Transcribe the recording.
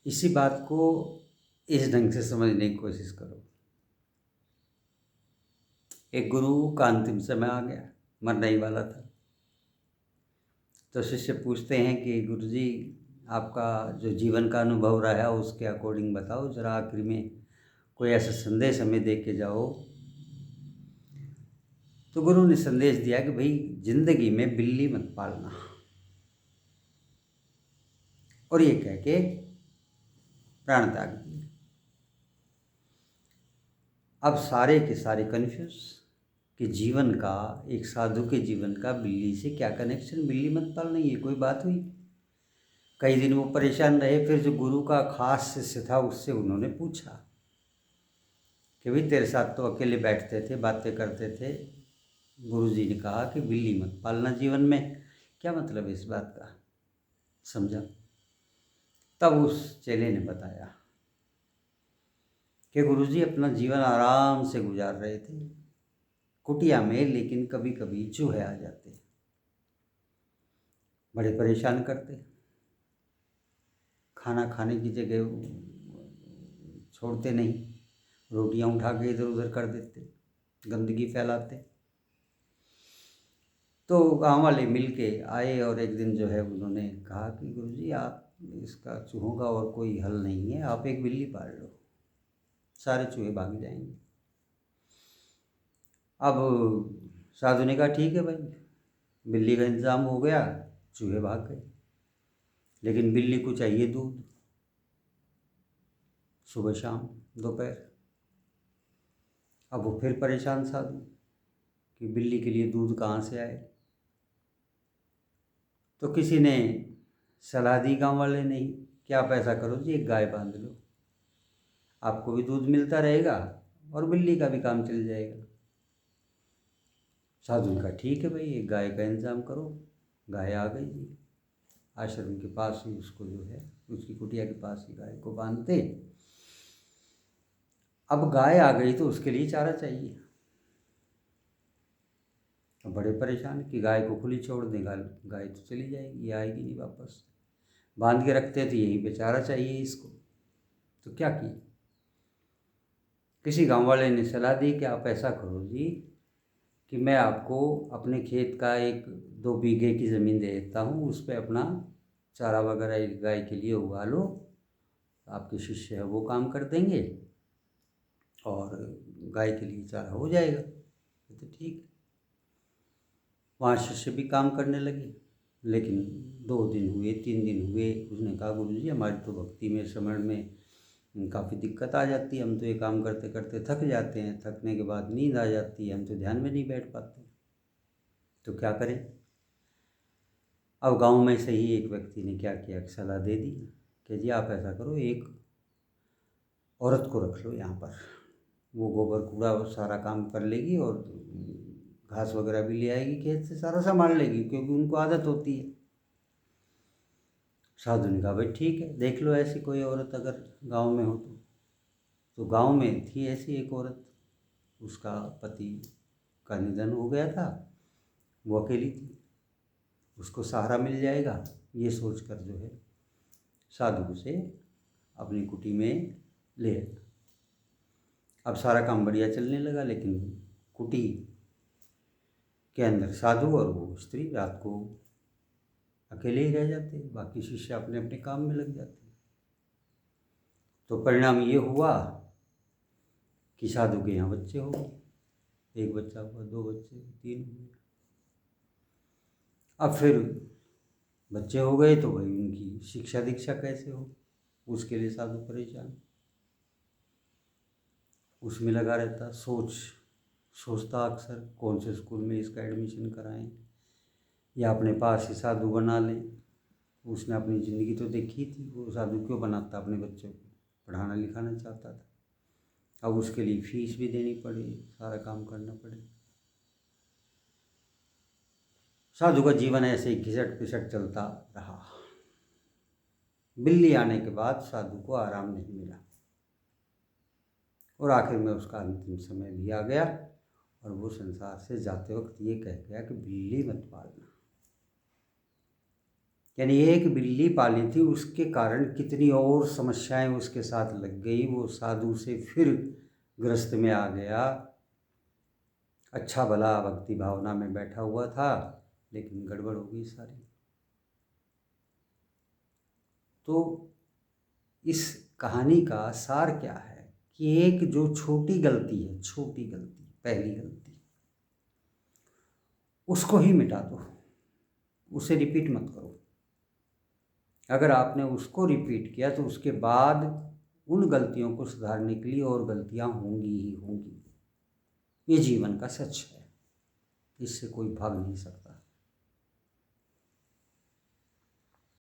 इसी बात को इस ढंग से समझने की कोशिश करो। एक गुरु का अंतिम समय आ गया, मरने ही वाला था। तो शिष्य पूछते हैं कि गुरुजी, आपका जो जीवन का अनुभव रहा है उसके अकॉर्डिंग बताओ जरा, आखिरी में कोई ऐसा संदेश हमें दे के जाओ। तो गुरु ने संदेश दिया कि भाई, जिंदगी में बिल्ली मत पालना। और ये कह के प्राण त्याग दिए। अब सारे के सारे कन्फ्यूज कि जीवन का, एक साधु के जीवन का बिल्ली से क्या कनेक्शन, बिल्ली मत पालना, ये कोई बात हुई। कई दिन वो परेशान रहे। फिर जो गुरु का खास शिष्य था उससे उन्होंने पूछा कि भाई, तेरे साथ तो अकेले बैठते थे, बातें करते थे, गुरुजी ने कहा कि बिल्ली मत पालना जीवन में, क्या मतलब है इस बात का, समझा? तब उस चेले ने बताया कि गुरुजी अपना जीवन आराम से गुजार रहे थे कुटिया में, लेकिन कभी कभी चूहे आ जाते, बड़े परेशान करते। खाना खाने की जगह छोड़ते नहीं, रोटियां उठा के इधर उधर कर देते, गंदगी फैलाते। तो गांव वाले मिल के आए और एक दिन जो है उन्होंने कहा कि गुरुजी, आप, इसका चूहों का और कोई हल नहीं है, आप एक बिल्ली पाल लो, सारे चूहे भाग जाएंगे। अब साधु ने कहा ठीक है भाई, बिल्ली का इंतज़ाम हो गया, चूहे भाग गए। लेकिन बिल्ली को चाहिए दूध, सुबह शाम दोपहर। अब वो फिर परेशान साधु कि बिल्ली के लिए दूध कहाँ से आए। तो किसी ने सलाह दी गांव वाले ने कि आप ऐसा करो जी, एक गाय बांध लो, आपको भी दूध मिलता रहेगा और बिल्ली का भी काम चल जाएगा। साधु ने कहा ठीक है भाई, एक गाय का इंतज़ाम करो। गाय आ गई जी, आश्रम के पास ही उसको जो है, उसकी कुटिया के पास ही गाय को बांधते। अब गाय आ गई तो उसके लिए चारा चाहिए। अब बड़े परेशान कि गाय को खुली छोड़ दें, गाय तो चली जाएगी, ये आएगी नहीं वापस। बांध के रखते थे, यहीं पे चारा चाहिए इसको। तो क्या किए, किसी गांव वाले ने सलाह दी कि आप ऐसा करो जी कि मैं आपको अपने खेत का 1-2 बीघे की ज़मीन दे देता हूँ, उस पर अपना चारा वगैरह गाय के लिए उगा लो, आपके शिष्य है वो काम कर देंगे और गाय के लिए चारा हो जाएगा। तो ठीक। वहाँ शिष्य भी काम करने लगे। लेकिन 2 दिन हुए, 3 दिन हुए, उसने कहा गुरुजी, हमारी तो भक्ति में, स्मरण में काफ़ी दिक्कत आ जाती है, हम तो ये काम करते करते थक जाते हैं, थकने के बाद नींद आ जाती है, हम तो ध्यान में नहीं बैठ पाते, तो क्या करें? अब गांव में से ही एक व्यक्ति ने क्या किया, सलाह दे दी कि जी आप ऐसा करो, एक औरत को रख लो यहाँ पर, वो गोबर कूड़ा और सारा काम कर लेगी और घास वगैरह भी ले आएगी खेत से, सारा संभाल लेगी, क्योंकि उनको आदत होती है। साधु ने कहा भाई ठीक है, देख लो ऐसी कोई औरत अगर गांव में हो तो गांव में थी ऐसी एक औरत, उसका पति का निधन हो गया था, वो अकेली थी, उसको सहारा मिल जाएगा, ये सोचकर जो है साधु से अपनी कुटी में ले आया। अब सारा काम बढ़िया चलने लगा, लेकिन कुटी के अंदर साधु और वो स्त्री रात को अकेले ही रह जाते, बाकी शिष्य अपने अपने काम में लग जाते। तो परिणाम ये हुआ कि साधु के यहाँ बच्चे हो गए, 1 बच्चा हुआ, 2 बच्चे, 3 हुए। अब फिर बच्चे हो गए तो भाई उनकी शिक्षा दीक्षा कैसे हो, उसके लिए साधु परेशान, उसमें लगा रहता, सोचता अक्सर कौन से स्कूल में इसका एडमिशन कराएं या अपने पास ही साधु बना लें। उसने अपनी ज़िंदगी तो देखी थी, वो साधु क्यों बनाता, अपने बच्चों को पढ़ाना लिखाना चाहता था। अब उसके लिए फीस भी देनी पड़े, सारा काम करना पड़े। साधु का जीवन ऐसे ही घिसट पिसट चलता रहा। बिल्ली आने के बाद साधु को आराम नहीं मिला और आखिर में उसका अंतिम समय भी आ गया और वो संसार से जाते वक्त ये कह गया कि बिल्ली मत पालना। यानी एक बिल्ली पाली थी, उसके कारण कितनी और समस्याएं उसके साथ लग गई। वो साधु से फिर गृहस्थ में आ गया, अच्छा भला भक्ति भावना में बैठा हुआ था, लेकिन गड़बड़ हो गई सारी। तो इस कहानी का सार क्या है कि एक जो छोटी गलती है, छोटी गलती, पहली गलती, उसको ही मिटा दो, उसे रिपीट मत करो। अगर आपने उसको रिपीट किया तो उसके बाद उन गलतियों को सुधारने के लिए और गलतियां होंगी ही होंगी। ये जीवन का सच है, इससे कोई भाग नहीं सकता।